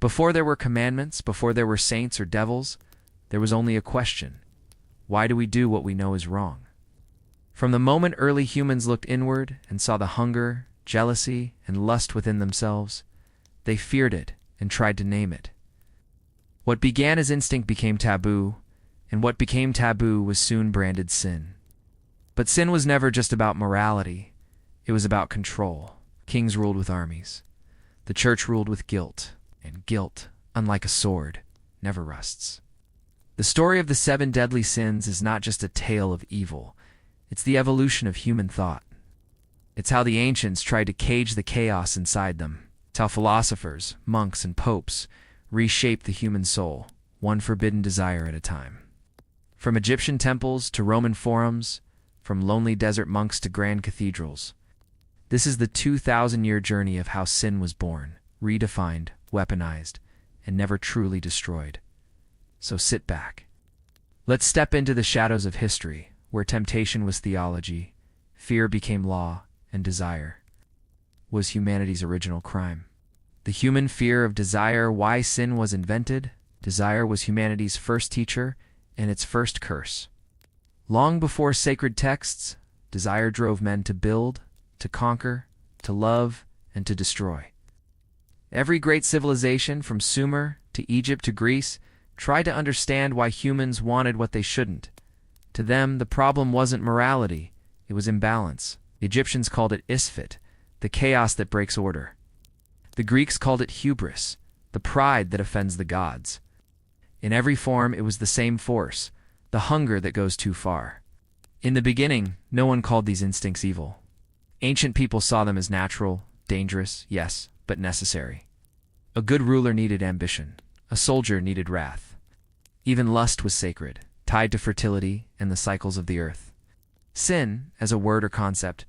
Before there were commandments, before there were saints or devils, there was only a question: why do we do what we know is wrong? From the moment early humans looked inward and saw the hunger, jealousy, and lust within themselves, they feared it and tried to name it. What began as instinct became taboo, and what became taboo was soon branded sin. But sin was never just about morality. It was about control. Kings ruled with armies. The church ruled with guilt, and guilt, unlike a sword, never rusts. The story of the 7 deadly sins is not just a tale of evil. It's the evolution of human thought. It's how the ancients tried to cage the chaos inside them. It's how philosophers, monks, and popes reshaped the human soul, one forbidden desire at a time. From Egyptian temples to Roman forums, from lonely desert monks to grand cathedrals, this is the 2,000-year journey of how sin was born, redefined, weaponized, and never truly destroyed. So sit back. Let's step into the shadows of history, where temptation was theology, fear became law, and desire was humanity's original crime. The human fear of desire, why sin was invented. Desire was humanity's first teacher and its first curse. Long before sacred texts, desire drove men to build, to conquer, to love, and to destroy. Every great civilization, from Sumer to Egypt to Greece, tried to understand why humans wanted what they shouldn't. To them, the problem wasn't morality, it was imbalance. The Egyptians called it isfet, the chaos that breaks order. The Greeks called it hubris, the pride that offends the gods. In every form, it was the same force, the hunger that goes too far. In the beginning, no one called these instincts evil. Ancient people saw them as natural, dangerous, yes, but necessary. A good ruler needed ambition. A soldier needed wrath. Even lust was sacred, tied to fertility and the cycles of the earth. Sin, as a word or concept,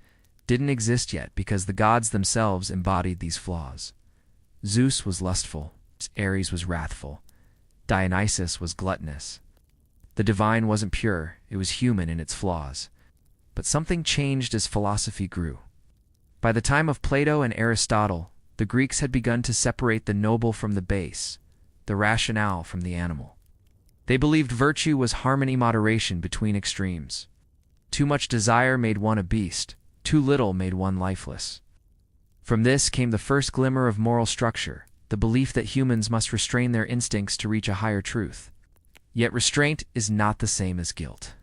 didn't exist yet because the gods themselves embodied these flaws. Zeus was lustful, Ares was wrathful, Dionysus was gluttonous. The divine wasn't pure, it was human in its flaws. But something changed as philosophy grew. By the time of Plato and Aristotle, the Greeks had begun to separate the noble from the base, the rationale from the animal. They believed virtue was harmony, moderation between extremes. Too much desire made one a beast, too little made one lifeless. From this came the first glimmer of moral structure, the belief that humans must restrain their instincts to reach a higher truth. Yet restraint is not the same as guilt.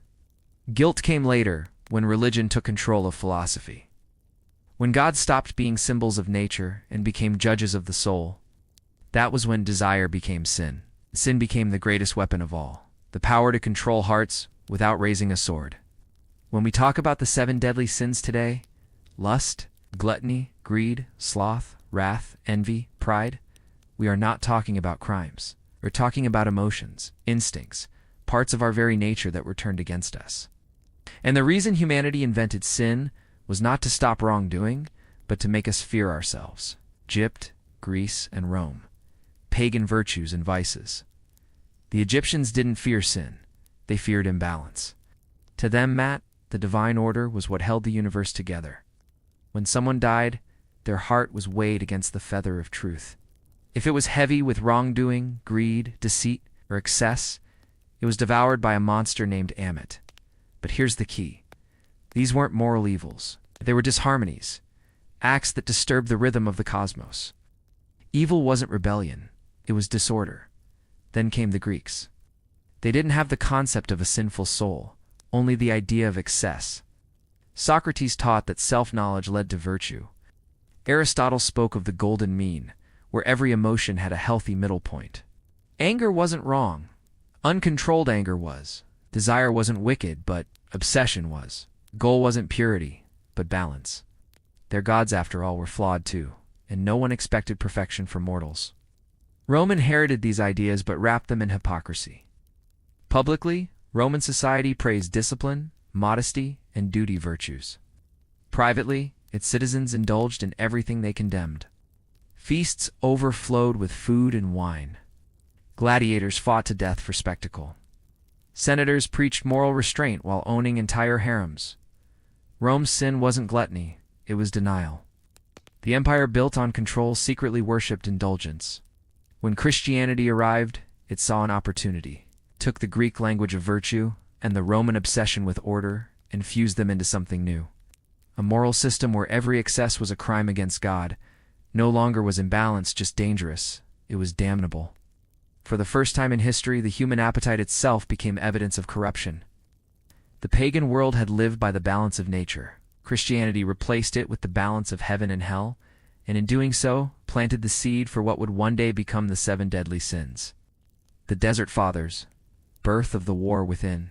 Guilt came later, when religion took control of philosophy. When gods stopped being symbols of nature and became judges of the soul, that was when desire became sin. Sin became the greatest weapon of all, the power to control hearts without raising a sword. When we talk about the 7 deadly sins today, lust, gluttony, greed, sloth, wrath, envy, pride, we are not talking about crimes. We're talking about emotions, instincts, parts of our very nature that were turned against us. And the reason humanity invented sin was not to stop wrongdoing, but to make us fear ourselves. Egypt, Greece, and Rome. Pagan virtues and vices. The Egyptians didn't fear sin. They feared imbalance. To them, Matt, the divine order was what held the universe together. When someone died, their heart was weighed against the feather of truth. If it was heavy with wrongdoing, greed, deceit, or excess, it was devoured by a monster named Ammit. But here's the key. These weren't moral evils. They were disharmonies, acts that disturbed the rhythm of the cosmos. Evil wasn't rebellion. It was disorder. Then came the Greeks. They didn't have the concept of a sinful soul, only the idea of excess. Socrates taught that self-knowledge led to virtue. Aristotle spoke of the golden mean, where every emotion had a healthy middle point. Anger wasn't wrong. Uncontrolled anger was. Desire wasn't wicked, but obsession was. Goal wasn't purity, but balance. Their gods, after all, were flawed too, and no one expected perfection from mortals. Rome inherited these ideas but wrapped them in hypocrisy. Publicly, Roman society praised discipline, modesty, and duty virtues. Privately, its citizens indulged in everything they condemned. Feasts overflowed with food and wine. Gladiators fought to death for spectacle. Senators preached moral restraint while owning entire harems. Rome's sin wasn't gluttony, it was denial. The empire built on control secretly worshipped indulgence. When Christianity arrived, it saw an opportunity, took the Greek language of virtue and the Roman obsession with order, and fused them into something new. A moral system where every excess was a crime against God. No longer was imbalance just dangerous, it was damnable. For the first time in history, the human appetite itself became evidence of corruption. The pagan world had lived by the balance of nature. Christianity replaced it with the balance of heaven and hell, and in doing so, planted the seed for what would one day become the 7 deadly sins. The Desert Fathers, birth of the war within.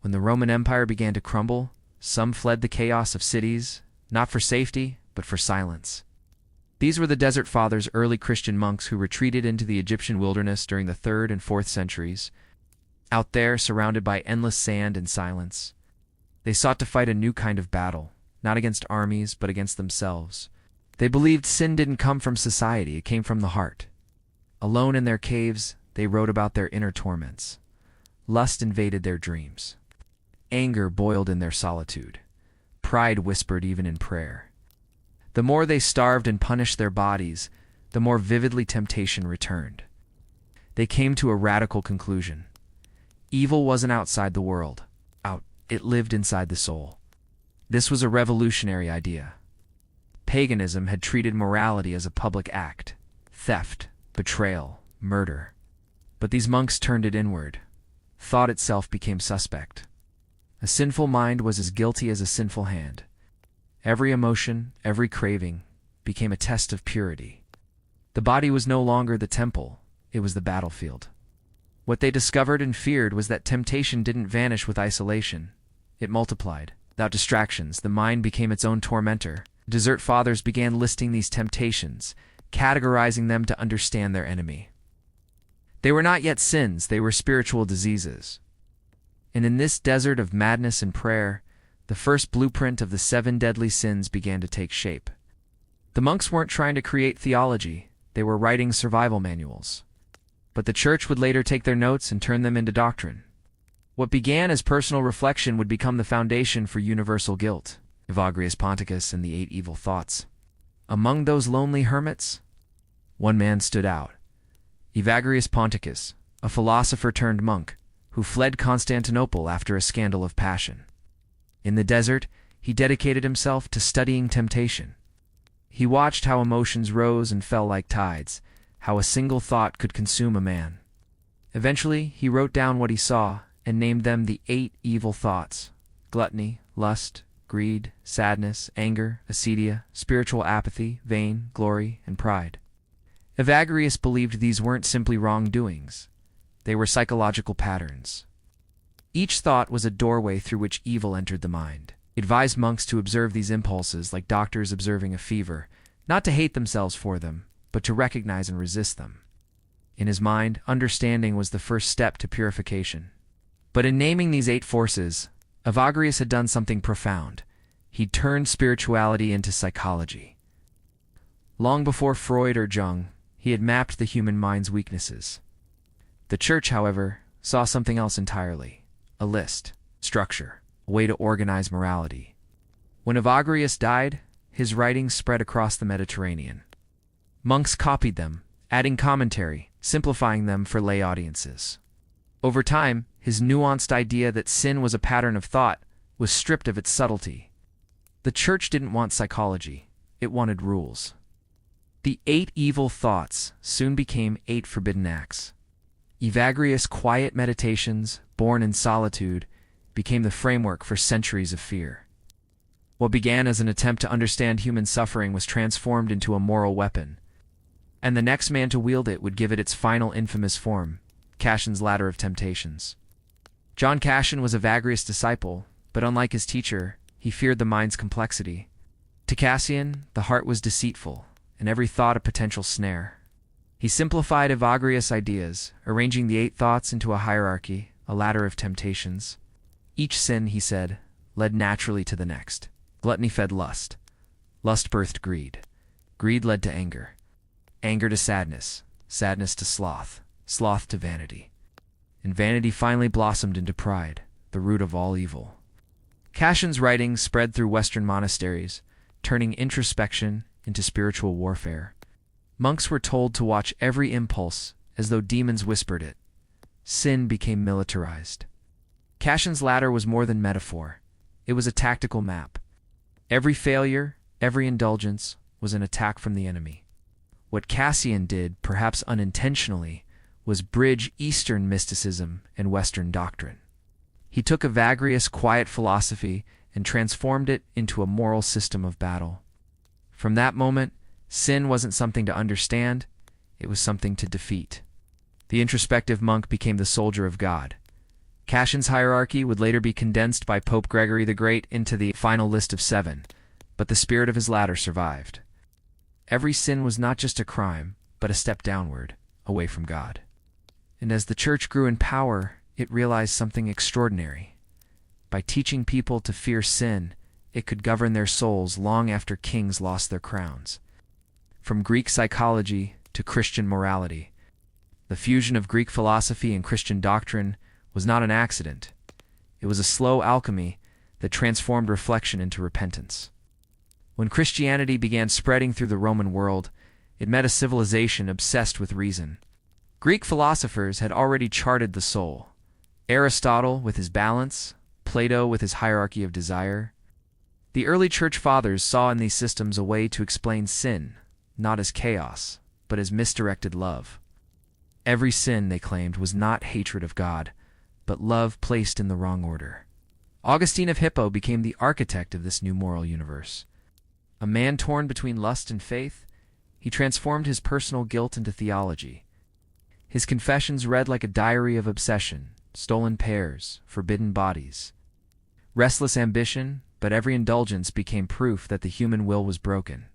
When the Roman Empire began to crumble, some fled the chaos of cities, not for safety, but for silence. These were the Desert Fathers, early Christian monks who retreated into the Egyptian wilderness during the 3rd and 4th centuries. Out there, surrounded by endless sand and silence, they sought to fight a new kind of battle, not against armies, but against themselves. They believed sin didn't come from society, it came from the heart. Alone in their caves, they wrote about their inner torments. Lust invaded their dreams. Anger boiled in their solitude. Pride whispered even in prayer. The more they starved and punished their bodies, the more vividly temptation returned. They came to a radical conclusion. Evil wasn't outside the world. It lived inside the soul. This was a revolutionary idea. Paganism had treated morality as a public act, theft, betrayal, murder. But these monks turned it inward. Thought itself became suspect. A sinful mind was as guilty as a sinful hand. Every emotion, every craving, became a test of purity. The body was no longer the temple, it was the battlefield. What they discovered and feared was that temptation didn't vanish with isolation. It multiplied. Without distractions, the mind became its own tormentor. Desert Fathers began listing these temptations, categorizing them to understand their enemy. They were not yet sins, they were spiritual diseases. And in this desert of madness and prayer, the first blueprint of the 7 deadly sins began to take shape. The monks weren't trying to create theology, they were writing survival manuals. But the church would later take their notes and turn them into doctrine. What began as personal reflection would become the foundation for universal guilt. Evagrius Ponticus and the 8 evil thoughts. Among those lonely hermits, one man stood out. Evagrius Ponticus, a philosopher turned monk, who fled Constantinople after a scandal of passion. In the desert, he dedicated himself to studying temptation. He watched how emotions rose and fell like tides, how a single thought could consume a man. Eventually, he wrote down what he saw and named them the 8 evil thoughts: gluttony, lust, greed, sadness, anger, acedia, spiritual apathy, vain, glory, and pride. Evagrius believed these weren't simply wrongdoings. They were psychological patterns. Each thought was a doorway through which evil entered the mind. He advised monks to observe these impulses like doctors observing a fever, not to hate themselves for them, but to recognize and resist them. In his mind, understanding was the first step to purification. But in naming these 8 forces, Evagrius had done something profound. He'd turned spirituality into psychology. Long before Freud or Jung, he had mapped the human mind's weaknesses. The church, however, saw something else entirely: a list, structure, a way to organize morality. When Evagrius died, his writings spread across the Mediterranean. Monks copied them, adding commentary, simplifying them for lay audiences. Over time, his nuanced idea that sin was a pattern of thought was stripped of its subtlety. The church didn't want psychology, it wanted rules. The 8 evil thoughts soon became 8 forbidden acts. Evagrius' quiet meditations, born in solitude, became the framework for centuries of fear. What began as an attempt to understand human suffering was transformed into a moral weapon, and the next man to wield it would give it its final infamous form: Cassian's ladder of temptations. John Cassian was Evagrius' disciple, but unlike his teacher, he feared the mind's complexity. To Cassian, the heart was deceitful, and every thought a potential snare. He simplified Evagrius' ideas, arranging the 8 thoughts into a hierarchy, a ladder of temptations. Each sin, he said, led naturally to the next. Gluttony fed lust. Lust birthed greed. Greed led to anger. Anger to sadness. Sadness to sloth. Sloth to vanity. And vanity finally blossomed into pride, the root of all evil. Cassian's writings spread through Western monasteries, turning introspection into spiritual warfare. Monks were told to watch every impulse as though demons whispered it. Sin became militarized. Cassian's ladder was more than metaphor. It was a tactical map. Every failure, every indulgence, was an attack from the enemy. What Cassian did, perhaps unintentionally, was bridge Eastern mysticism and Western doctrine. He took Evagrius' quiet philosophy and transformed it into a moral system of battle. From that moment, sin wasn't something to understand, it was something to defeat. The introspective monk became the soldier of God. Cassian's hierarchy would later be condensed by Pope Gregory the Great into the final list of 7, but the spirit of his ladder survived. Every sin was not just a crime, but a step downward, away from God. And as the Church grew in power, it realized something extraordinary. By teaching people to fear sin, it could govern their souls long after kings lost their crowns. From Greek psychology to Christian morality, the fusion of Greek philosophy and Christian doctrine was not an accident. It was a slow alchemy that transformed reflection into repentance. When Christianity began spreading through the Roman world, it met a civilization obsessed with reason. Greek philosophers had already charted the soul. Aristotle with his balance, Plato with his hierarchy of desire. The early church fathers saw in these systems a way to explain sin, not as chaos, but as misdirected love. Every sin, they claimed, was not hatred of God, but love placed in the wrong order. Augustine of Hippo became the architect of this new moral universe. A man torn between lust and faith, he transformed his personal guilt into theology. His confessions read like a diary of obsession, stolen pears, forbidden bodies. Restless ambition, but every indulgence became proof that the human will was broken.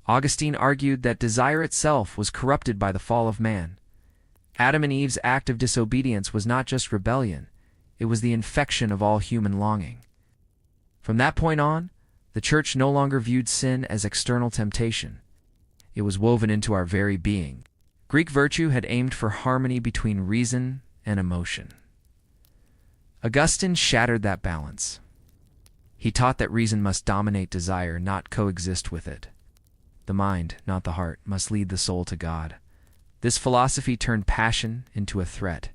Augustine argued that desire itself was corrupted by the fall of man. Adam and Eve's act of disobedience was not just rebellion, it was the infection of all human longing. From that point on, the Church no longer viewed sin as external temptation. It was woven into our very being. Greek virtue had aimed for harmony between reason and emotion. Augustine shattered that balance. He taught that reason must dominate desire, not coexist with it. The mind, not the heart, must lead the soul to God. This philosophy turned passion into a threat,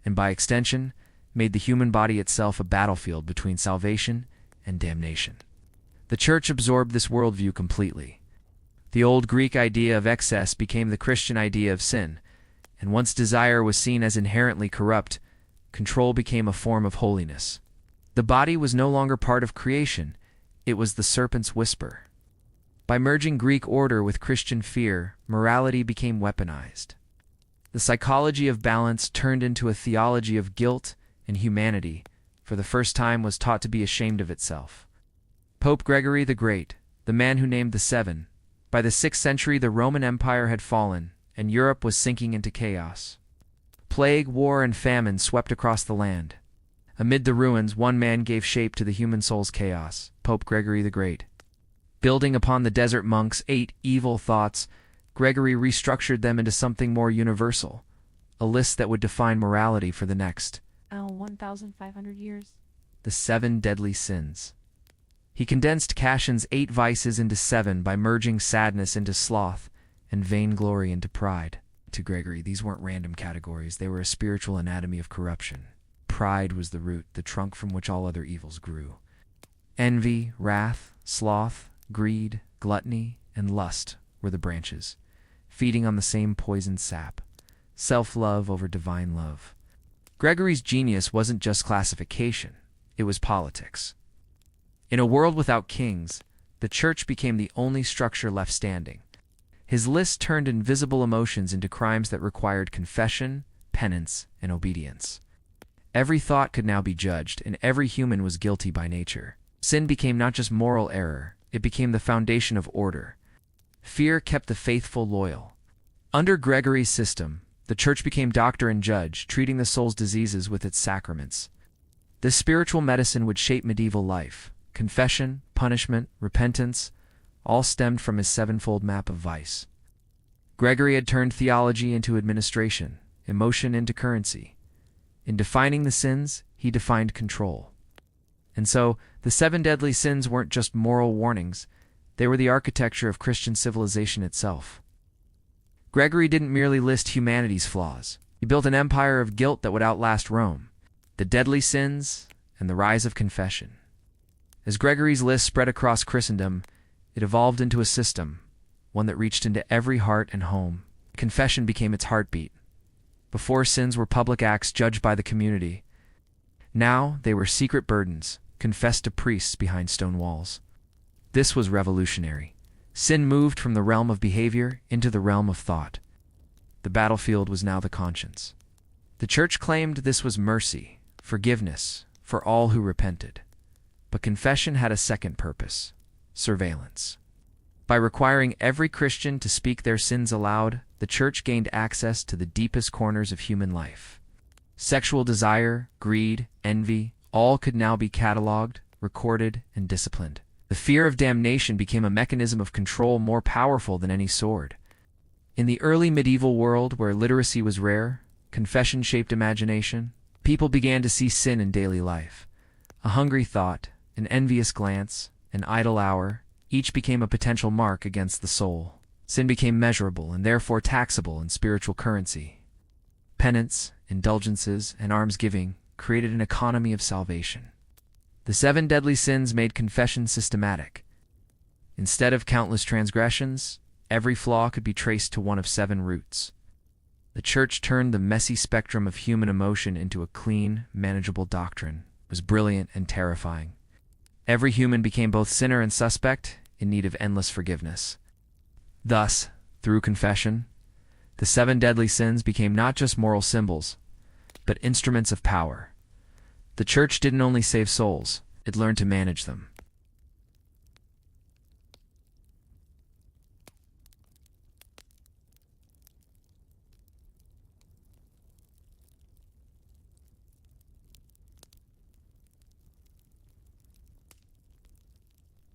and by extension, made the human body itself a battlefield between salvation and damnation. The Church absorbed this worldview completely. The old Greek idea of excess became the Christian idea of sin, and once desire was seen as inherently corrupt, control became a form of holiness. The body was no longer part of creation, it was the serpent's whisper. By merging Greek order with Christian fear, morality became weaponized. The psychology of balance turned into a theology of guilt, and humanity, for the first time, was taught to be ashamed of itself. Pope Gregory the Great, the man who named the 7, by the 6th century the Roman Empire had fallen, and Europe was sinking into chaos. Plague, war, and famine swept across the land. Amid the ruins, one man gave shape to the human soul's chaos, Pope Gregory the Great. Building upon the desert monks' 8 evil thoughts, Gregory restructured them into something more universal, a list that would define morality for the next 1,500 years. The 7 deadly sins. He condensed Cassian's 8 vices into 7 by merging sadness into sloth and vainglory into pride. To Gregory, these weren't random categories, they were a spiritual anatomy of corruption. Pride was the root, the trunk from which all other evils grew. Envy, wrath, sloth, greed, gluttony, and lust were the branches, feeding on the same poison sap, self-love over divine love. Gregory's genius wasn't just classification, it was politics. In a world without kings, the Church became the only structure left standing. His list turned invisible emotions into crimes that required confession, penance, and obedience. Every thought could now be judged, and every human was guilty by nature. Sin became not just moral error, it became the foundation of order. Fear kept the faithful loyal. Under Gregory's system, the Church became doctor and judge, treating the soul's diseases with its sacraments. This spiritual medicine would shape medieval life. Confession, punishment, repentance, all stemmed from his 7-fold map of vice. Gregory had turned theology into administration, emotion into currency. In defining the sins, he defined control. And so, the 7 deadly sins weren't just moral warnings, they were the architecture of Christian civilization itself. Gregory didn't merely list humanity's flaws. He built an empire of guilt that would outlast Rome, the deadly sins, and the rise of confession. As Gregory's list spread across Christendom, it evolved into a system, one that reached into every heart and home. Confession became its heartbeat. Before, sins were public acts judged by the community. Now they were secret burdens, confessed to priests behind stone walls. This was revolutionary. Sin moved from the realm of behavior into the realm of thought. The battlefield was now the conscience. The Church claimed this was mercy, forgiveness, for all who repented. But confession had a second purpose: surveillance. By requiring every Christian to speak their sins aloud, the Church gained access to the deepest corners of human life. Sexual desire, greed, envy, all could now be cataloged, recorded, and disciplined. The fear of damnation became a mechanism of control more powerful than any sword. In the early medieval world, where literacy was rare, confession shaped imagination, people began to see sin in daily life. A hungry thought, an envious glance, an idle hour, each became a potential mark against the soul. Sin became measurable and therefore taxable in spiritual currency. Penance, indulgences, and almsgiving created an economy of salvation. The 7 deadly sins made confession systematic. Instead of countless transgressions, every flaw could be traced to one of 7 roots. The Church turned the messy spectrum of human emotion into a clean, manageable doctrine. It was brilliant and terrifying. Every human became both sinner and suspect, in need of endless forgiveness. Thus, through confession, the 7 deadly sins became not just moral symbols, but instruments of power. The Church didn't only save souls, it learned to manage them.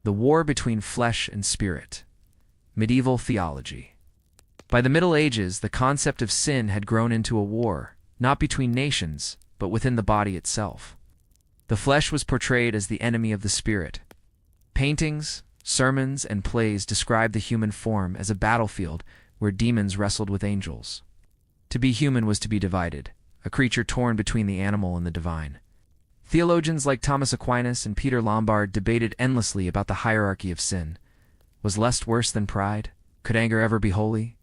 The war between flesh and spirit. Medieval theology. By the Middle Ages, the concept of sin had grown into a war, not between nations, but within the body itself. The flesh was portrayed as the enemy of the spirit. Paintings, sermons, and plays described the human form as a battlefield where demons wrestled with angels. To be human was to be divided, a creature torn between the animal and the divine. Theologians like Thomas Aquinas and Peter Lombard debated endlessly about the hierarchy of sin. Was lust worse than pride? Could anger ever be holy?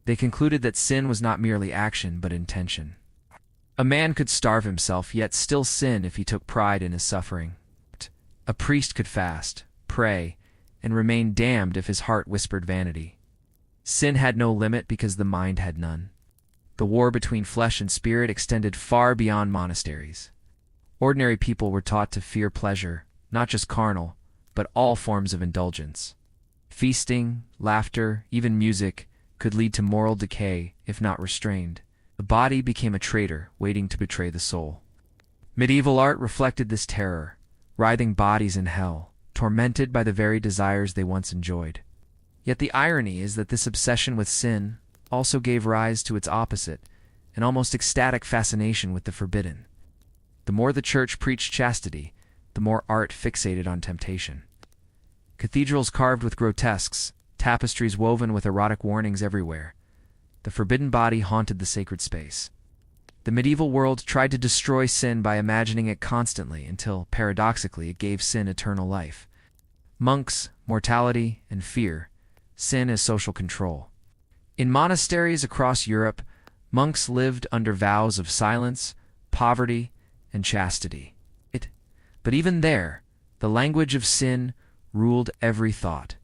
They concluded that sin was not merely action, but intention. A man could starve himself, yet still sin if he took pride in his suffering. A priest could fast, pray, and remain damned if his heart whispered vanity. Sin had no limit because the mind had none. The war between flesh and spirit extended far beyond monasteries. Ordinary people were taught to fear pleasure, not just carnal, but all forms of indulgence. Feasting, laughter, even music could lead to moral decay if not restrained. The body became a traitor waiting to betray the soul. Medieval art reflected this terror, writhing bodies in hell, tormented by the very desires they once enjoyed. Yet the irony is that this obsession with sin also gave rise to its opposite, an almost ecstatic fascination with the forbidden. The more the Church preached chastity, the more art fixated on temptation. Cathedrals carved with grotesques, tapestries woven with erotic warnings everywhere. The forbidden body haunted the sacred space. The medieval world tried to destroy sin by imagining it constantly until, paradoxically, it gave sin eternal life. Monks, mortality, and fear. Sin as social control. In monasteries across Europe, monks lived under vows of silence, poverty, and chastity. But even there, the language of sin ruled every thought.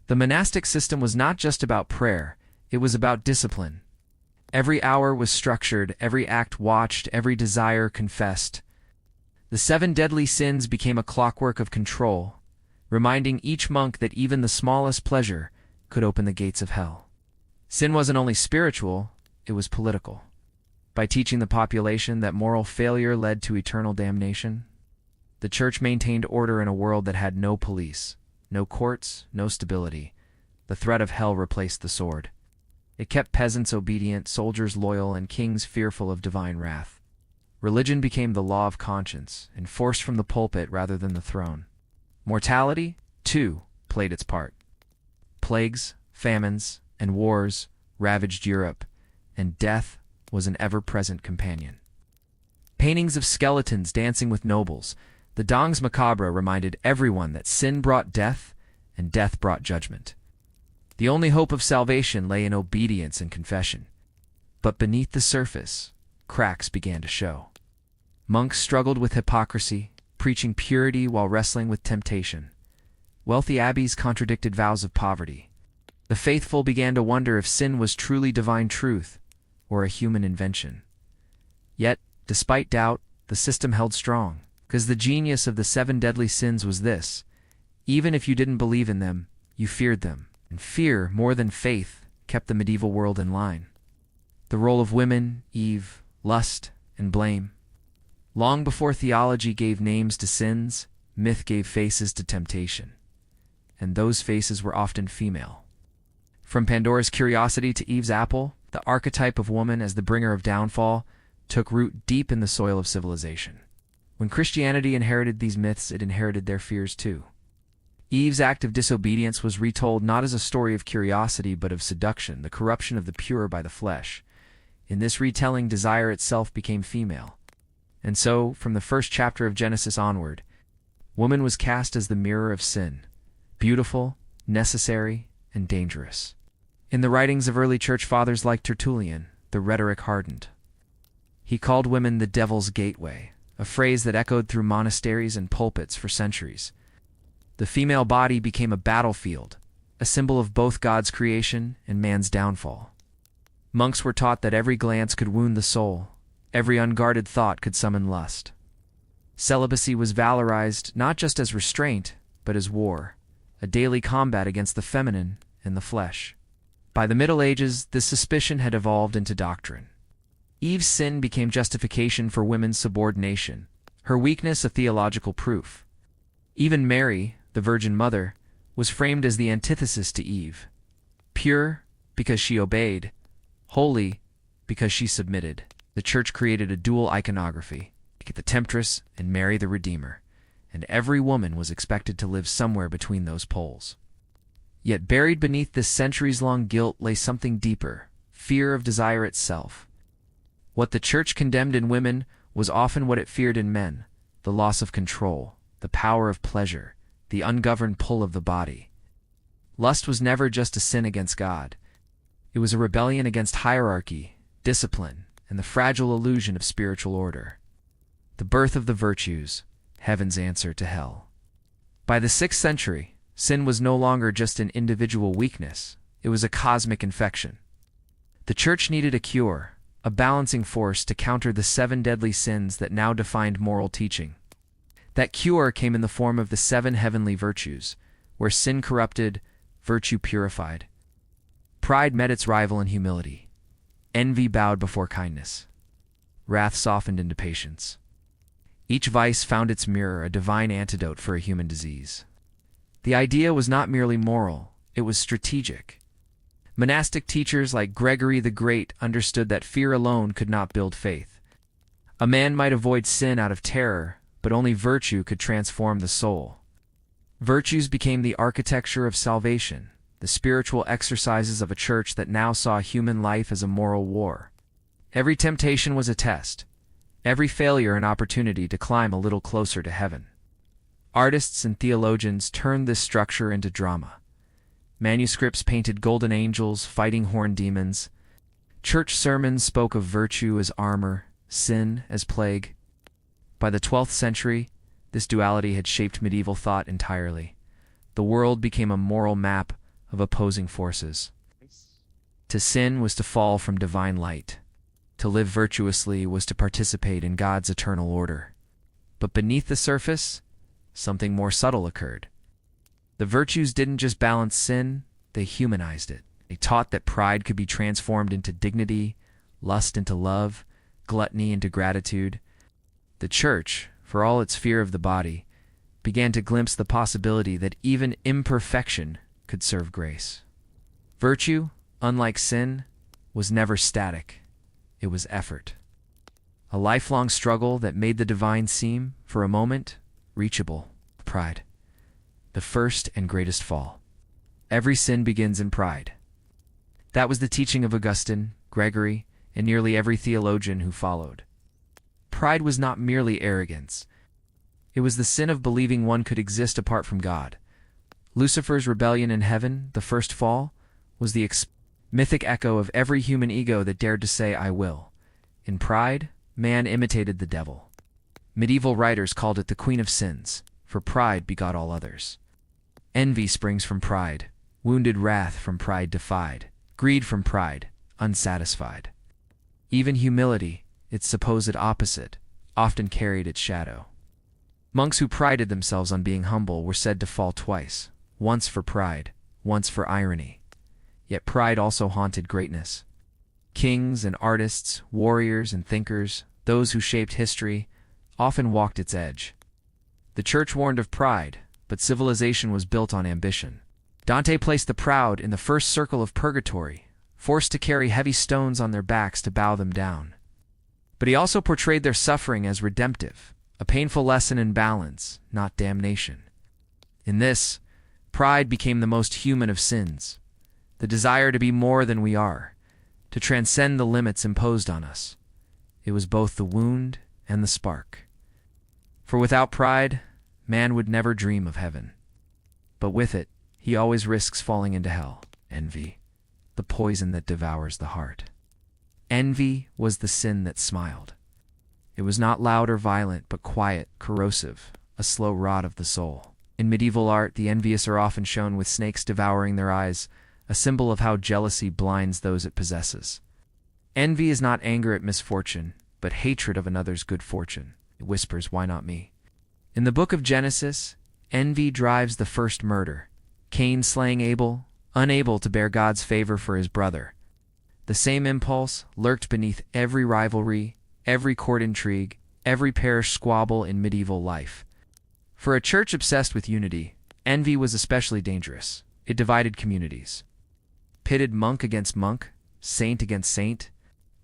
The monastic system was not just about prayer, it was about discipline. Every hour was structured, every act watched, every desire confessed. The 7 deadly sins became a clockwork of control, reminding each monk that even the smallest pleasure could open the gates of hell. Sin wasn't only spiritual, it was political. By teaching the population that moral failure led to eternal damnation, the Church maintained order in a world that had no police, no courts, no stability. The threat of hell replaced the sword. It kept peasants obedient, soldiers loyal, and kings fearful of divine wrath. Religion became the law of conscience, enforced from the pulpit rather than the throne. Mortality, too, played its part. Plagues, famines, and wars ravaged Europe, and death was an ever-present companion. Paintings of skeletons dancing with nobles, the Danse Macabre reminded everyone that sin brought death and death brought judgment. The only hope of salvation lay in obedience and confession. But beneath the surface, cracks began to show. Monks struggled with hypocrisy, preaching purity while wrestling with temptation. Wealthy abbeys contradicted vows of poverty. The faithful began to wonder if sin was truly divine truth or a human invention. Yet, despite doubt, the system held strong, because the genius of the 7 deadly sins was this: even if you didn't believe in them, you feared them, and fear, more than faith, kept the medieval world in line. The role of women, Eve, lust, and blame. Long before theology gave names to sins, myth gave faces to temptation. And those faces were often female. From Pandora's curiosity to Eve's apple, the archetype of woman as the bringer of downfall took root deep in the soil of civilization. When Christianity inherited these myths, it inherited their fears too. Eve's act of disobedience was retold not as a story of curiosity but of seduction, the corruption of the pure by the flesh. In this retelling, desire itself became female. And so, from the first chapter of Genesis onward, woman was cast as the mirror of sin, beautiful, necessary, and dangerous. In the writings of early church fathers like Tertullian, the rhetoric hardened. He called women the devil's gateway, a phrase that echoed through monasteries and pulpits for centuries. The female body became a battlefield, a symbol of both God's creation and man's downfall. Monks were taught that every glance could wound the soul, every unguarded thought could summon lust. Celibacy was valorized not just as restraint, but as war, a daily combat against the feminine and the flesh. By the Middle Ages, this suspicion had evolved into doctrine. Eve's sin became justification for women's subordination, her weakness a theological proof. Even Mary, the Virgin Mother, was framed as the antithesis to Eve. Pure, because she obeyed; holy, because she submitted. The Church created a dual iconography, the temptress and Mary the Redeemer, and every woman was expected to live somewhere between those poles. Yet buried beneath this centuries-long guilt lay something deeper: fear of desire itself. What the Church condemned in women was often what it feared in men: the loss of control, the power of pleasure, the ungoverned pull of the body. Lust was never just a sin against God. It was a rebellion against hierarchy, discipline, and the fragile illusion of spiritual order. The birth of the virtues, heaven's answer to hell. By the 6th century, sin was no longer just an individual weakness, it was a cosmic infection. The Church needed a cure, a balancing force to counter the 7 deadly sins that now defined moral teaching. That cure came in the form of the 7 heavenly virtues, where sin corrupted, virtue purified. Pride met its rival in humility. Envy bowed before kindness. Wrath softened into patience. Each vice found its mirror, a divine antidote for a human disease. The idea was not merely moral, it was strategic. Monastic teachers like Gregory the Great understood that fear alone could not build faith. A man might avoid sin out of terror, but only virtue could transform the soul. Virtues became the architecture of salvation, the spiritual exercises of a church that now saw human life as a moral war. Every temptation was a test, every failure an opportunity to climb a little closer to heaven. Artists and theologians turned this structure into drama. Manuscripts painted golden angels fighting horned demons. Church sermons spoke of virtue as armor, sin as plague. By the 12th century, this duality had shaped medieval thought entirely. The world became a moral map of opposing forces. To sin was to fall from divine light. To live virtuously was to participate in God's eternal order. But beneath the surface, something more subtle occurred. The virtues didn't just balance sin, they humanized it. They taught that pride could be transformed into dignity, lust into love, gluttony into gratitude. The Church, for all its fear of the body, began to glimpse the possibility that even imperfection could serve grace. Virtue, unlike sin, was never static. It was effort. A lifelong struggle that made the divine seem, for a moment, reachable. Pride. The first and greatest fall. Every sin begins in pride. That was the teaching of Augustine, Gregory, and nearly every theologian who followed. Pride was not merely arrogance. It was the sin of believing one could exist apart from God. Lucifer's rebellion in heaven, the first fall, was the mythic echo of every human ego that dared to say, "I will." In pride, man imitated the devil. Medieval writers called it the queen of sins, for pride begot all others. Envy springs from pride, wounded wrath from pride defied, greed from pride, unsatisfied. Even humility, its supposed opposite, often carried its shadow. Monks who prided themselves on being humble were said to fall twice, once for pride, once for irony. Yet pride also haunted greatness. Kings and artists, warriors and thinkers, those who shaped history, often walked its edge. The Church warned of pride, but civilization was built on ambition. Dante placed the proud in the first circle of purgatory, forced to carry heavy stones on their backs to bow them down. But he also portrayed their suffering as redemptive, a painful lesson in balance, not damnation. In this, pride became the most human of sins, the desire to be more than we are, to transcend the limits imposed on us. It was both the wound and the spark. For without pride, man would never dream of heaven. But with it, he always risks falling into hell. Envy, the poison that devours the heart. Envy was the sin that smiled. It was not loud or violent, but quiet, corrosive, a slow rot of the soul. In medieval art, the envious are often shown with snakes devouring their eyes, a symbol of how jealousy blinds those it possesses. Envy is not anger at misfortune, but hatred of another's good fortune. It whispers, "Why not me?" In the book of Genesis, envy drives the first murder, Cain slaying Abel, unable to bear God's favor for his brother. The same impulse lurked beneath every rivalry, every court intrigue, every parish squabble in medieval life. For a church obsessed with unity, envy was especially dangerous. It divided communities. Pitted monk against monk, saint against saint.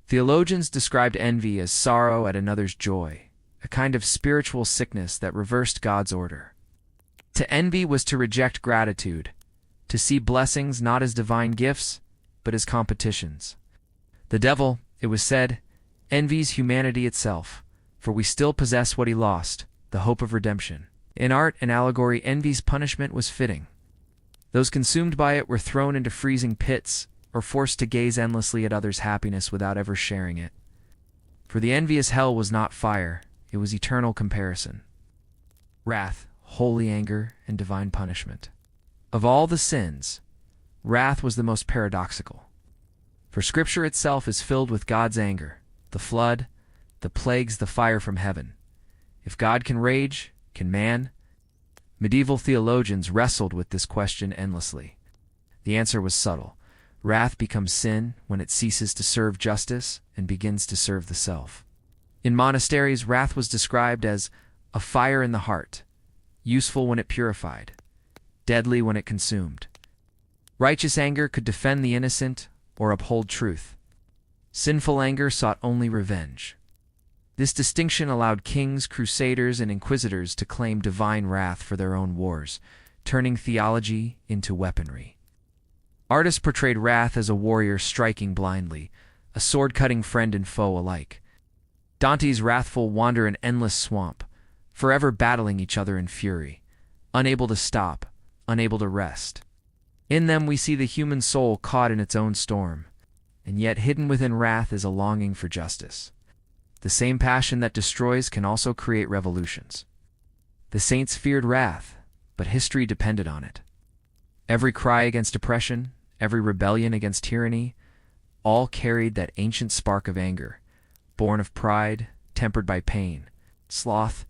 Theologians described envy as sorrow at another's joy, a kind of spiritual sickness that reversed God's order. To envy was to reject gratitude, to see blessings not as divine gifts, but as competitions. The devil, it was said, envies humanity itself, for we still possess what he lost, the hope of redemption. In art and allegory, envy's punishment was fitting. Those consumed by it were thrown into freezing pits or forced to gaze endlessly at others' happiness without ever sharing it. For the envious hell was not fire, it was eternal comparison. Wrath, holy anger, and divine punishment. Of all the sins, wrath was the most paradoxical. For Scripture itself is filled with God's anger, the flood, the plagues, the fire from heaven. If God can rage, can man? Medieval theologians wrestled with this question endlessly. The answer was subtle. Wrath becomes sin when it ceases to serve justice and begins to serve the self. In monasteries, wrath was described as a fire in the heart, useful when it purified, deadly when it consumed. Righteous anger could defend the innocent or uphold truth. Sinful anger sought only revenge. This distinction allowed kings, crusaders, and inquisitors to claim divine wrath for their own wars, turning theology into weaponry. Artists portrayed wrath as a warrior striking blindly, a sword-cutting friend and foe alike. Dante's wrathful wander an endless swamp, forever battling each other in fury, unable to stop, unable to rest. In them we see the human soul caught in its own storm, and yet hidden within wrath is a longing for justice. The same passion that destroys can also create revolutions. The saints feared wrath, but history depended on it. Every cry against oppression, every rebellion against tyranny, all carried that ancient spark of anger, born of pride, tempered by pain. Sloth,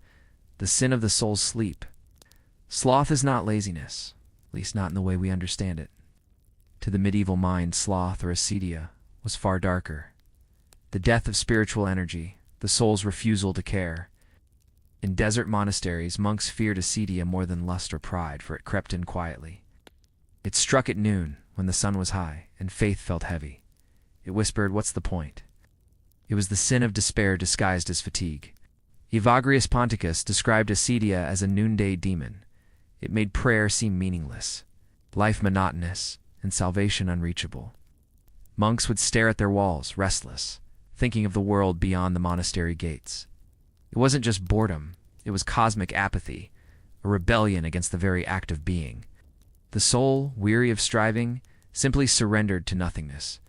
the sin of the soul's sleep. Sloth is not laziness, at least not in the way we understand it. To the medieval mind, sloth or acedia was far darker. The death of spiritual energy, the soul's refusal to care. In desert monasteries, monks feared acedia more than lust or pride, for it crept in quietly. It struck at noon, when the sun was high, and faith felt heavy. It whispered, "What's the point?" It was the sin of despair disguised as fatigue. Evagrius Ponticus described acedia as a noonday demon. It made prayer seem meaningless, life monotonous, and salvation unreachable. Monks would stare at their walls, restless, thinking of the world beyond the monastery gates. It wasn't just boredom, it was cosmic apathy, a rebellion against the very act of being. The soul, weary of striving, simply surrendered to nothingness.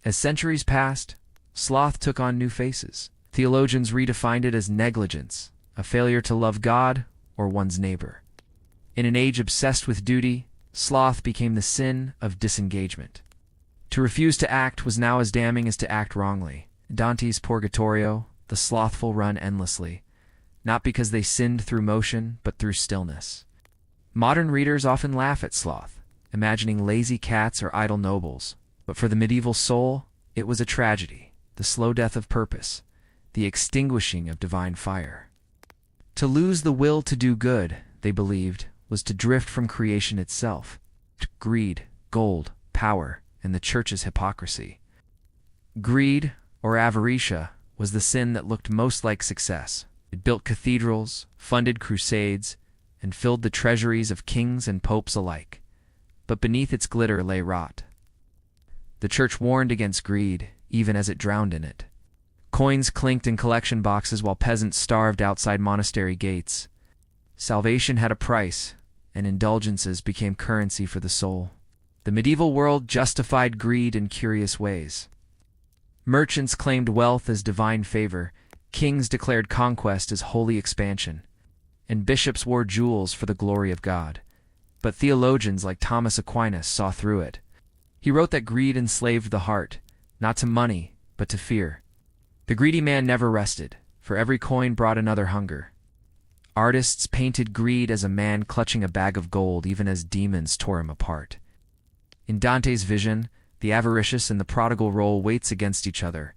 As centuries passed, sloth took on new faces. Theologians redefined it as negligence, a failure to love God or one's neighbor. In an age obsessed with duty, sloth became the sin of disengagement. To refuse to act was now as damning as to act wrongly. Dante's Purgatorio, the slothful run endlessly, not because they sinned through motion, but through stillness. Modern readers often laugh at sloth, imagining lazy cats or idle nobles, but for the medieval soul, it was a tragedy, the slow death of purpose, the extinguishing of divine fire. To lose the will to do good, they believed, was to drift from creation itself, to greed, gold, power, and the church's hypocrisy. Greed, or avaritia, was the sin that looked most like success. It built cathedrals, funded crusades, and filled the treasuries of kings and popes alike. But beneath its glitter lay rot. The church warned against greed, even as it drowned in it. Coins clinked in collection boxes while peasants starved outside monastery gates. Salvation had a price, and indulgences became currency for the soul. The medieval world justified greed in curious ways. Merchants claimed wealth as divine favor, kings declared conquest as holy expansion, and bishops wore jewels for the glory of God. But theologians like Thomas Aquinas saw through it. He wrote that greed enslaved the heart, not to money, but to fear. The greedy man never rested, for every coin brought another hunger. Artists painted greed as a man clutching a bag of gold even as demons tore him apart. In Dante's vision, the avaricious and the prodigal roll weights against each other,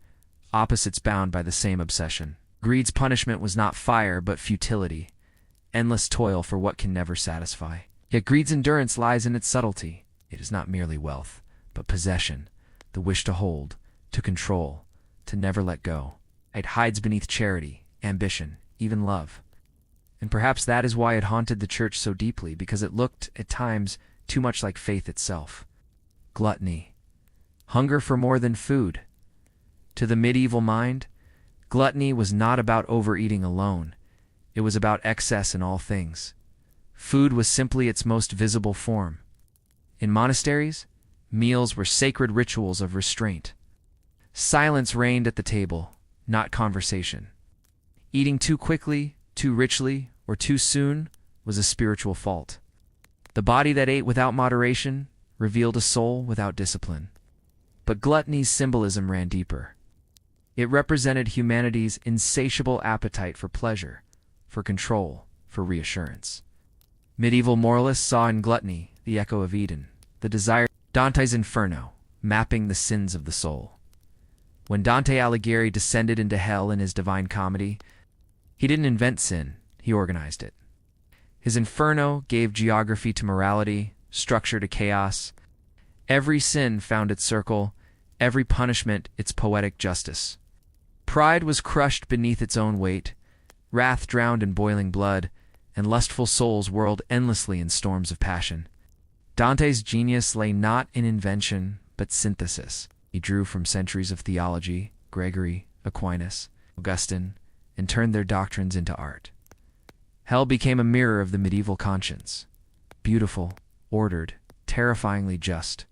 opposites bound by the same obsession. Greed's punishment was not fire, but futility, endless toil for what can never satisfy. Yet greed's endurance lies in its subtlety. It is not merely wealth, but possession, the wish to hold, to control, to never let go. It hides beneath charity, ambition, even love. And perhaps that is why it haunted the church so deeply, because it looked, at times, too much like faith itself. Gluttony. Hunger for more than food. To the medieval mind, gluttony was not about overeating alone. It was about excess in all things. Food was simply its most visible form. In monasteries, meals were sacred rituals of restraint. Silence reigned at the table, not conversation. Eating too quickly, too richly, or too soon was a spiritual fault. The body that ate without moderation revealed a soul without discipline. But gluttony's symbolism ran deeper. It represented humanity's insatiable appetite for pleasure, for control, for reassurance. Medieval moralists saw in gluttony the echo of Eden, the desire. Dante's Inferno, mapping the sins of the soul. When Dante Alighieri descended into hell in his Divine Comedy, he didn't invent sin, he organized it. His Inferno gave geography to morality, structure to chaos. Every sin found its circle, every punishment its poetic justice. Pride was crushed beneath its own weight, wrath drowned in boiling blood, and lustful souls whirled endlessly in storms of passion. Dante's genius lay not in invention, but synthesis. He drew from centuries of theology, Gregory, Aquinas, Augustine, and turned their doctrines into art. Hell became a mirror of the medieval conscience, beautiful, ordered, terrifyingly just.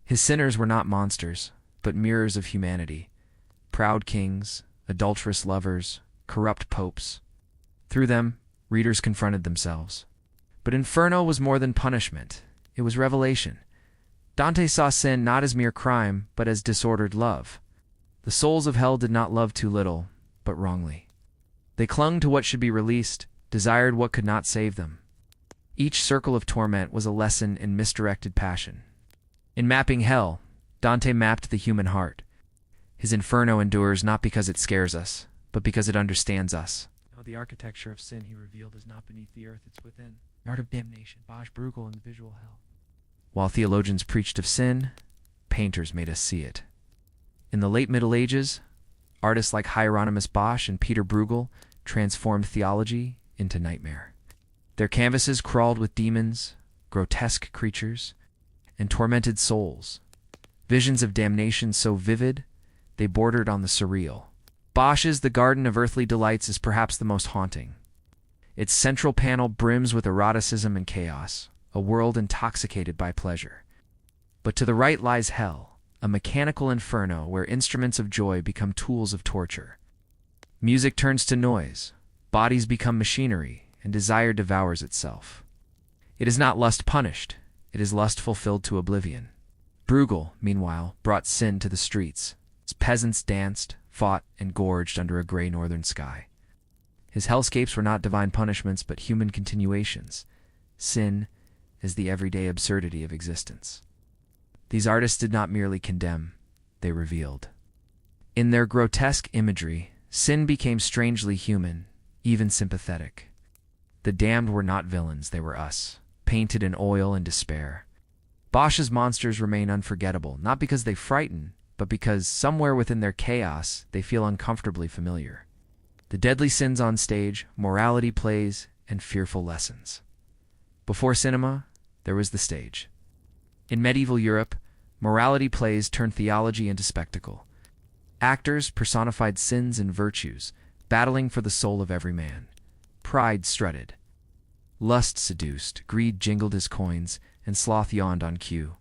His sinners were not monsters, but mirrors of humanity, proud kings, adulterous lovers, corrupt popes. Through them, readers confronted themselves. But Inferno was more than punishment. It was revelation. Dante saw sin not as mere crime, but as disordered love. The souls of hell did not love too little, but wrongly. They clung to what should be released, desired what could not save them. Each circle of torment was a lesson in misdirected passion. In mapping hell, Dante mapped the human heart. His Inferno endures not because it scares us, but because it understands us. The architecture of sin he revealed is not beneath the earth, it's within. The art of damnation, Bosch, Bruegel, and the visual hell. While theologians preached of sin, painters made us see it. In the late Middle Ages, artists like Hieronymus Bosch and Peter Bruegel transformed theology into nightmare. Their canvases crawled with demons, grotesque creatures, and tormented souls. visions of damnation so vivid, they bordered on the surreal. Bosch's The Garden of Earthly Delights is perhaps the most haunting. Its central panel brims with eroticism and chaos, a world intoxicated by pleasure. But to the right lies hell, a mechanical inferno where instruments of joy become tools of torture. Music turns to noise, bodies become machinery, and desire devours itself. It is not lust punished, it is lust fulfilled to oblivion. Bruegel, meanwhile, brought sin to the streets. Its peasants danced, fought, and gorged under a gray northern sky. His hellscapes were not divine punishments but human continuations. Sin is the everyday absurdity of existence. These artists did not merely condemn, they revealed. In their grotesque imagery, sin became strangely human, even sympathetic. The damned were not villains, they were us, painted in oil and despair. Bosch's monsters remain unforgettable, not because they frighten, but because somewhere within their chaos they feel uncomfortably familiar. The deadly sins on stage, morality plays, and fearful lessons. Before cinema, there was the stage. In medieval Europe, morality plays turned theology into spectacle. Actors personified sins and virtues, battling for the soul of every man. Pride strutted. Lust seduced, greed jingled his coins, and sloth yawned on cue.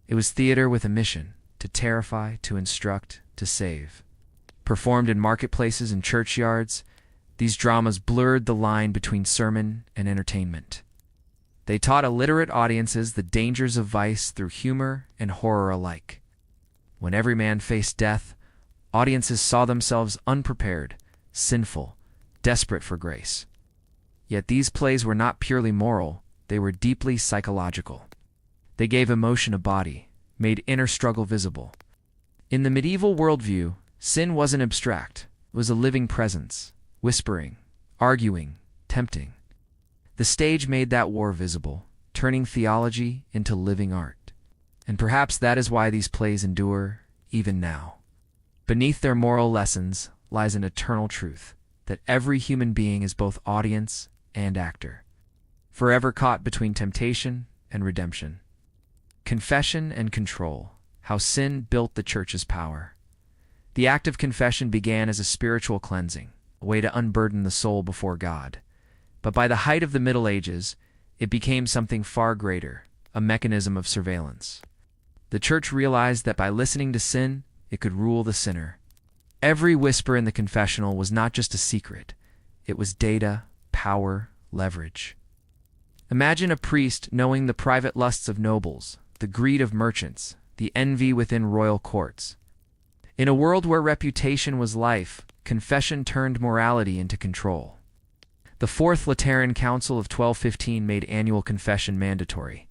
It was theater with a mission, to terrify, to instruct, to save. Performed in marketplaces and churchyards, these dramas blurred the line between sermon and entertainment. They taught illiterate audiences the dangers of vice through humor and horror alike. When every man faced death, audiences saw themselves unprepared, sinful, desperate for grace. Yet these plays were not purely moral, they were deeply psychological. They gave emotion a body, made inner struggle visible. In the medieval worldview, sin wasn't abstract, it was a living presence, whispering, arguing, tempting. The stage made that war visible, turning theology into living art. And perhaps that is why these plays endure, even now. Beneath their moral lessons lies an eternal truth, that every human being is both audience and actor, forever caught between temptation and redemption. Confession and control, how sin built the Church's power. The act of confession began as a spiritual cleansing, a way to unburden the soul before God. But by the height of the Middle Ages, it became something far greater, a mechanism of surveillance. The Church realized that by listening to sin, it could rule the sinner. Every whisper in the confessional was not just a secret, it was data, power, leverage. Imagine a priest knowing the private lusts of nobles, the greed of merchants, the envy within royal courts. In a world where reputation was life, confession turned morality into control. The Fourth Lateran Council of 1215 made annual confession mandatory.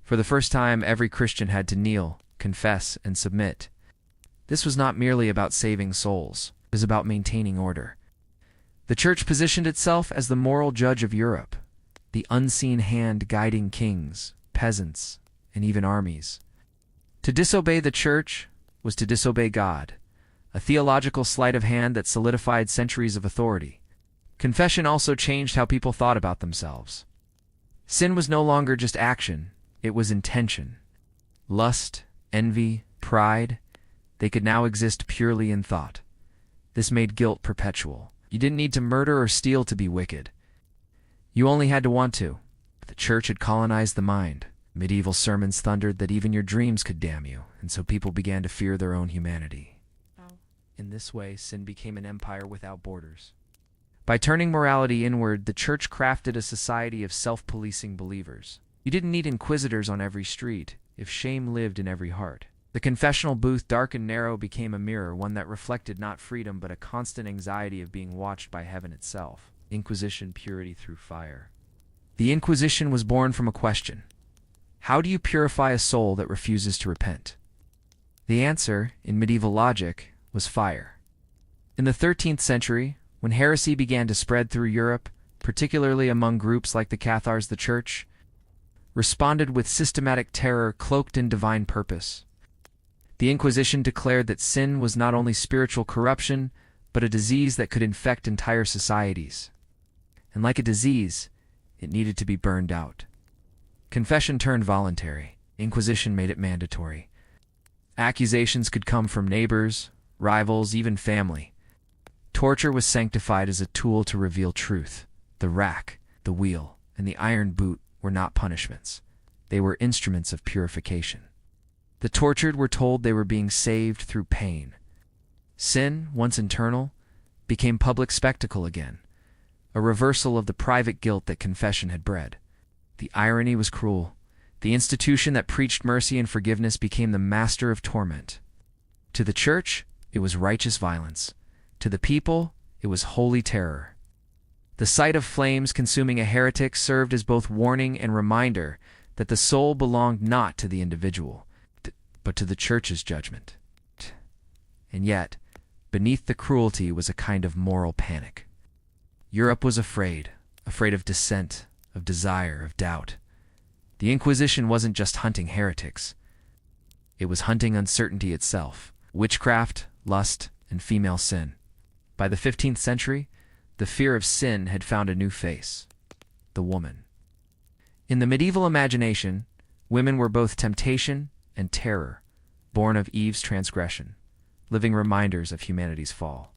For the first time, every Christian had to kneel, confess, and submit. This was not merely about saving souls, it was about maintaining order. The Church positioned itself as the moral judge of Europe, the unseen hand guiding kings, peasants, and even armies. To disobey the Church was to disobey God, a theological sleight of hand that solidified centuries of authority. Confession also changed how people thought about themselves. Sin was no longer just action, it was intention. Lust, envy, pride, they could now exist purely in thought. This made guilt perpetual. You didn't need to murder or steal to be wicked. You only had to want to. The Church had colonized the mind. Medieval sermons thundered that even your dreams could damn you, and so people began to fear their own humanity. In this way, sin became an empire without borders. By turning morality inward, the Church crafted a society of self-policing believers. You didn't need inquisitors on every street, if shame lived in every heart. The confessional booth, dark and narrow, became a mirror, one that reflected not freedom but a constant anxiety of being watched by heaven itself. Inquisition, purity through fire. The Inquisition was born from a question. How do you purify a soul that refuses to repent? The answer, in medieval logic, was fire. In the 13th century, when heresy began to spread through Europe, particularly among groups like the Cathars, the Church responded with systematic terror cloaked in divine purpose. The Inquisition declared that sin was not only spiritual corruption, but a disease that could infect entire societies. And like a disease, it needed to be burned out. Confession turned voluntary. Inquisition made it mandatory. Accusations could come from neighbors, rivals, even family. Torture was sanctified as a tool to reveal truth. The rack, the wheel, and the iron boot were not punishments. They were instruments of purification. The tortured were told they were being saved through pain. Sin, once internal, became public spectacle again, a reversal of the private guilt that confession had bred. The irony was cruel. The institution that preached mercy and forgiveness became the master of torment. To the church, it was righteous violence. To the people, it was holy terror. The sight of flames consuming a heretic served as both warning and reminder that the soul belonged not to the individual, but to the church's judgment. And yet, beneath the cruelty was a kind of moral panic. Europe was afraid of dissent, of desire, of doubt. The Inquisition wasn't just hunting heretics. It was hunting uncertainty itself, witchcraft, lust, and female sin. By the 15th century, the fear of sin had found a new face: the woman. In the medieval imagination, women were both temptation and terror, born of Eve's transgression, living reminders of humanity's fall.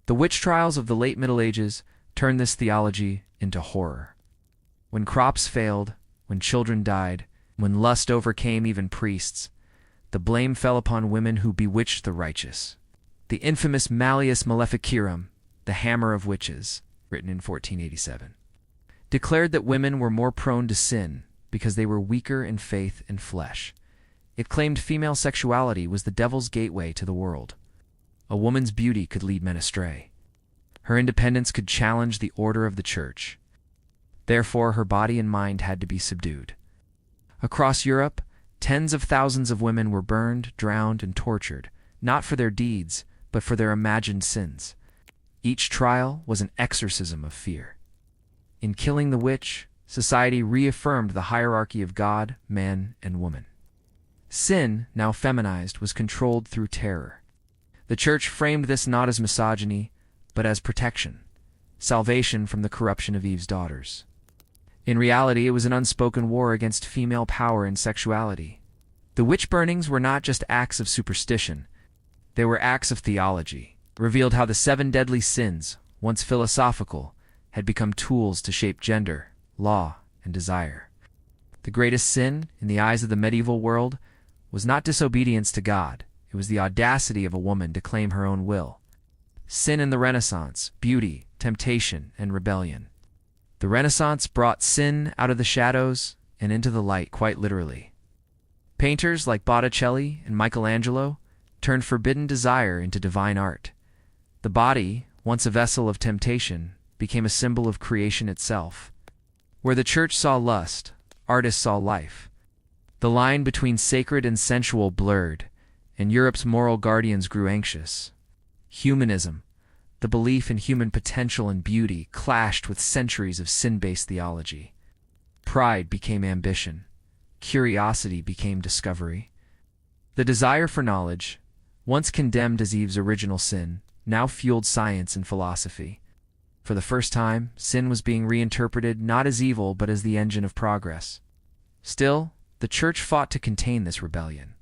The witch trials of the late Middle Ages turned this theology into horror. When crops failed, when children died, when lust overcame even priests, the blame fell upon women who bewitched the righteous. The infamous Malleus Maleficarum, the Hammer of Witches, written in 1487, declared that women were more prone to sin because they were weaker in faith and flesh. It claimed female sexuality was the devil's gateway to the world. A woman's beauty could lead men astray. Her independence could challenge the order of the church. Therefore, her body and mind had to be subdued. Across Europe, tens of thousands of women were burned, drowned, and tortured, not for their deeds, but for their imagined sins. Each trial was an exorcism of fear. In killing the witch, society reaffirmed the hierarchy of God, man, and woman. Sin, now feminized, was controlled through terror. The church framed this not as misogyny, but as protection, salvation from the corruption of Eve's daughters. In reality, it was an unspoken war against female power and sexuality. The witch burnings were not just acts of superstition. They were acts of theology, revealed how the 7 deadly sins, once philosophical, had become tools to shape gender, law, and desire. The greatest sin, in the eyes of the medieval world, was not disobedience to God. It was the audacity of a woman to claim her own will. Sin in the Renaissance: beauty, temptation, and rebellion. The Renaissance brought sin out of the shadows and into the light, quite literally. Painters like Botticelli and Michelangelo turned forbidden desire into divine art. The body, once a vessel of temptation, became a symbol of creation itself. Where the church saw lust, artists saw life. The line between sacred and sensual blurred, and Europe's moral guardians grew anxious. Humanism, the belief in human potential and beauty, clashed with centuries of sin-based theology. Pride became ambition. Curiosity became discovery. The desire for knowledge, once condemned as Eve's original sin, now fueled science and philosophy. For the first time, sin was being reinterpreted not as evil but as the engine of progress. Still, the church fought to contain this rebellion.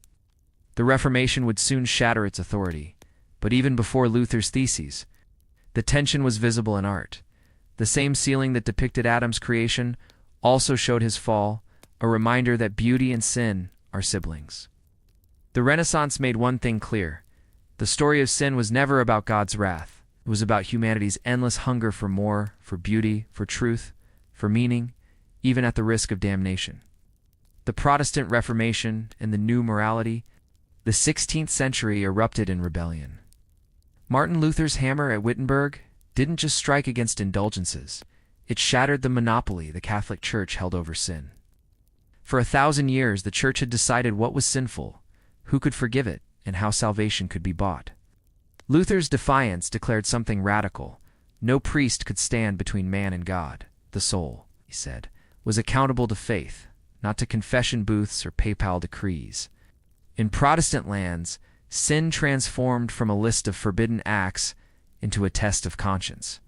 The Reformation would soon shatter its authority, but even before Luther's theses, the tension was visible in art. The same ceiling that depicted Adam's creation also showed his fall, a reminder that beauty and sin are siblings. The Renaissance made one thing clear: the story of sin was never about God's wrath. It was about humanity's endless hunger for more, for beauty, for truth, for meaning, even at the risk of damnation. The Protestant Reformation and the new morality, the 16th century erupted in rebellion. Martin Luther's hammer at Wittenberg didn't just strike against indulgences. It shattered the monopoly the Catholic Church held over sin. For 1,000 years, the Church had decided what was sinful, who could forgive it, and how salvation could be bought. Luther's defiance declared something radical. No priest could stand between man and God. The soul, he said, was accountable to faith, not to confession booths or papal decrees. In Protestant lands, sin transformed from a list of forbidden acts into a test of conscience.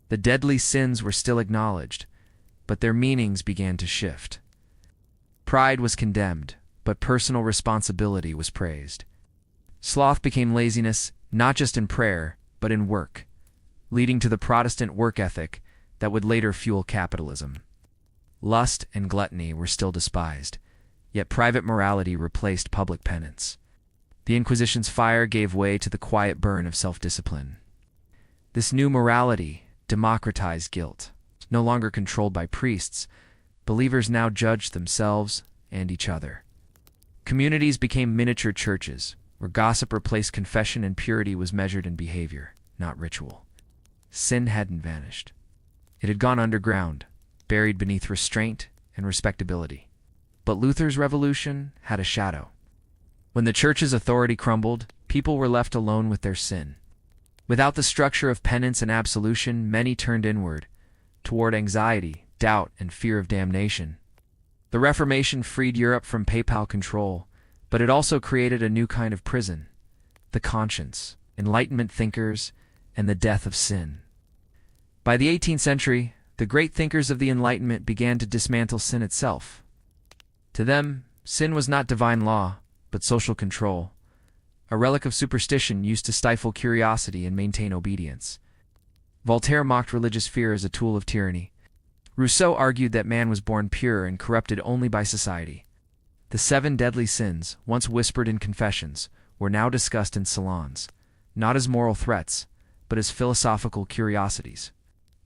The deadly sins were still acknowledged, but their meanings began to shift. Pride was condemned, but personal responsibility was praised. Sloth became laziness, not just in prayer, but in work, leading to the Protestant work ethic that would later fuel capitalism. Lust and gluttony were still despised, yet private morality replaced public penance. The Inquisition's fire gave way to the quiet burn of self-discipline. This new morality democratized guilt. No longer controlled by priests, believers now judged themselves and each other. Communities became miniature churches, where gossip replaced confession and purity was measured in behavior, not ritual. Sin hadn't vanished. It had gone underground, buried beneath restraint and respectability. But Luther's revolution had a shadow. When the church's authority crumbled, people were left alone with their sin. Without the structure of penance and absolution, many turned inward, toward anxiety, doubt, and fear of damnation. The Reformation freed Europe from papal control, but it also created a new kind of prison: the conscience, Enlightenment thinkers, and the death of sin. By the 18th century, the great thinkers of the Enlightenment began to dismantle sin itself. To them, sin was not divine law, but social control, a relic of superstition used to stifle curiosity and maintain obedience. Voltaire mocked religious fear as a tool of tyranny. Rousseau argued that man was born pure and corrupted only by society. The 7 deadly sins, once whispered in confessions, were now discussed in salons, not as moral threats, but as philosophical curiosities.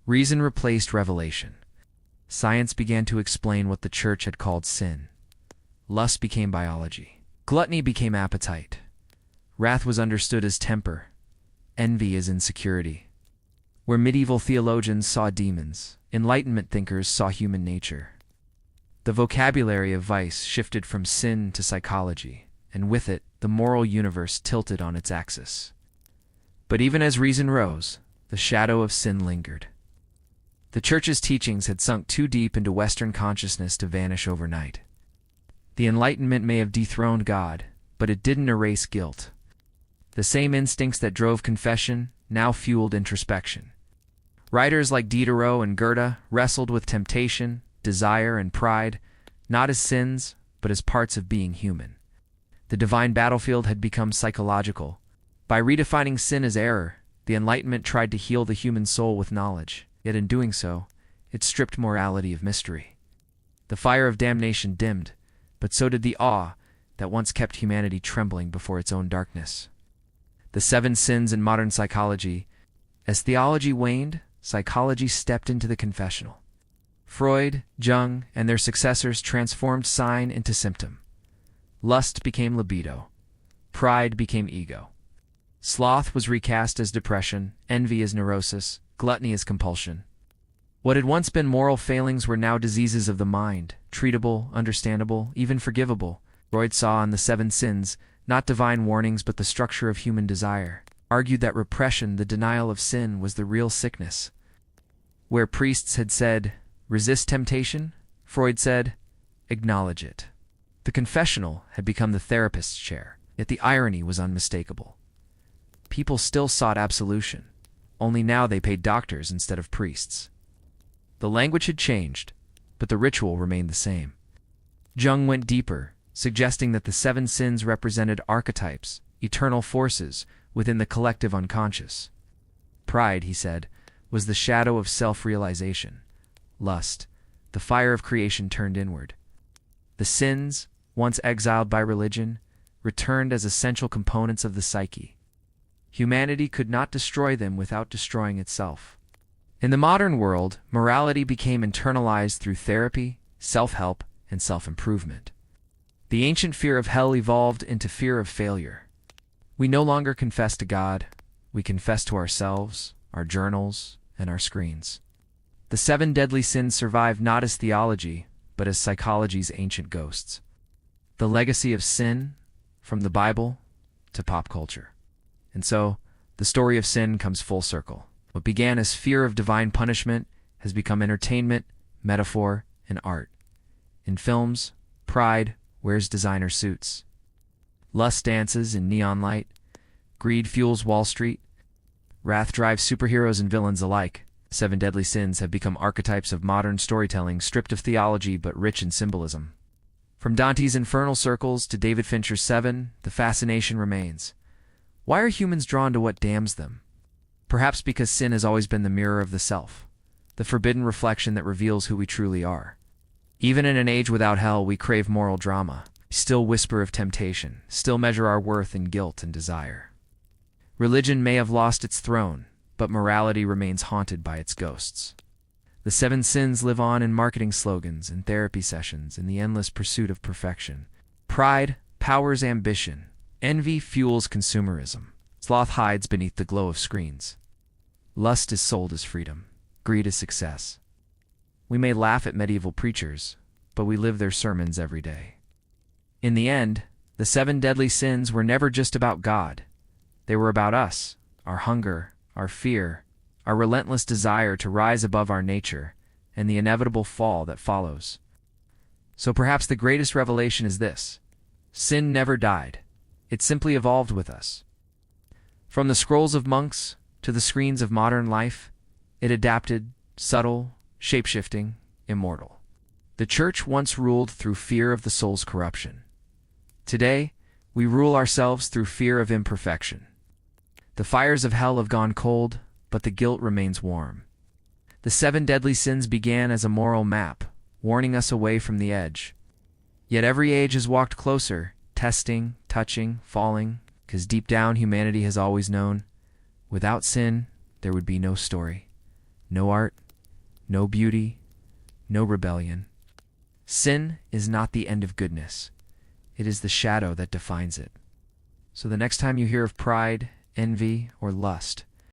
Reason replaced revelation. Science began to explain what the Church had called sin. Lust became biology. Gluttony became appetite. Wrath was understood as temper. Envy as insecurity. Where medieval theologians saw demons, Enlightenment thinkers saw human nature. The vocabulary of vice shifted from sin to psychology, and with it, the moral universe tilted on its axis. But even as reason rose, the shadow of sin lingered. The Church's teachings had sunk too deep into Western consciousness to vanish overnight. The Enlightenment may have dethroned God, but it didn't erase guilt. The same instincts that drove confession now fueled introspection. Writers like Diderot and Goethe wrestled with temptation, desire, and pride, not as sins, but as parts of being human. The divine battlefield had become psychological. By redefining sin as error, the Enlightenment tried to heal the human soul with knowledge, yet in doing so, it stripped morality of mystery. The fire of damnation dimmed, but so did the awe that once kept humanity trembling before its own darkness. The 7 sins in modern psychology. As theology waned, psychology stepped into the confessional. Freud, Jung, and their successors transformed sign into symptom. Lust became libido. Pride became ego. Sloth was recast as depression, envy as neurosis, gluttony as compulsion. What had once been moral failings were now diseases of the mind, treatable, understandable, even forgivable. Freud saw in the 7 sins not divine warnings but the structure of human desire, argued that repression, the denial of sin, was the real sickness. Where priests had said, "Resist temptation," Freud said, "Acknowledge it." The confessional had become the therapist's chair, yet the irony was unmistakable. People still sought absolution, only now they paid doctors instead of priests. The language had changed, but the ritual remained the same. Jung went deeper, suggesting that the 7 sins represented archetypes, eternal forces within the collective unconscious. Pride, he said, was the shadow of self-realization. Lust, the fire of creation turned inward. The sins, once exiled by religion, returned as essential components of the psyche. Humanity could not destroy them without destroying itself. In the modern world, morality became internalized through therapy, self-help, and self-improvement. The ancient fear of hell evolved into fear of failure. We no longer confess to God, we confess to ourselves, our journals, and our screens. The 7 deadly sins survive not as theology, but as psychology's ancient ghosts. The legacy of sin, from the Bible to pop culture. And so, the story of sin comes full circle. What began as fear of divine punishment has become entertainment, metaphor, and art. In films, pride wears designer suits. Lust dances in neon light. Greed fuels Wall Street. Wrath drives superheroes and villains alike. 7 deadly sins have become archetypes of modern storytelling, stripped of theology but rich in symbolism. From Dante's Infernal circles to David Fincher's Seven, the fascination remains. Why are humans drawn to what damns them? Perhaps because sin has always been the mirror of the self, the forbidden reflection that reveals who we truly are. Even in an age without hell, we crave moral drama, still whisper of temptation, still measure our worth in guilt and desire. Religion may have lost its throne, but morality remains haunted by its ghosts. The seven sins live on in marketing slogans, in therapy sessions, in the endless pursuit of perfection. Pride powers ambition. Envy fuels consumerism. Sloth hides beneath the glow of screens. Lust is sold as freedom. Greed is success. We may laugh at medieval preachers, but we live their sermons every day. In the end, the seven deadly sins were never just about God. They were about us, our hunger, our fear, our relentless desire to rise above our nature, and the inevitable fall that follows. So perhaps the greatest revelation is this: sin never died. It simply evolved with us. From the scrolls of monks to the screens of modern life, it adapted, subtle, shape-shifting, immortal. The Church once ruled through fear of the soul's corruption. Today, we rule ourselves through fear of imperfection. The fires of hell have gone cold, but the guilt remains warm. The seven deadly sins began as a moral map, warning us away from the edge. Yet every age has walked closer, testing, touching, falling, because deep down humanity has always known, without sin, there would be no story, no art, no beauty, no rebellion. Sin is not the end of goodness. It is the shadow that defines it. So the next time you hear of pride, envy, or lust,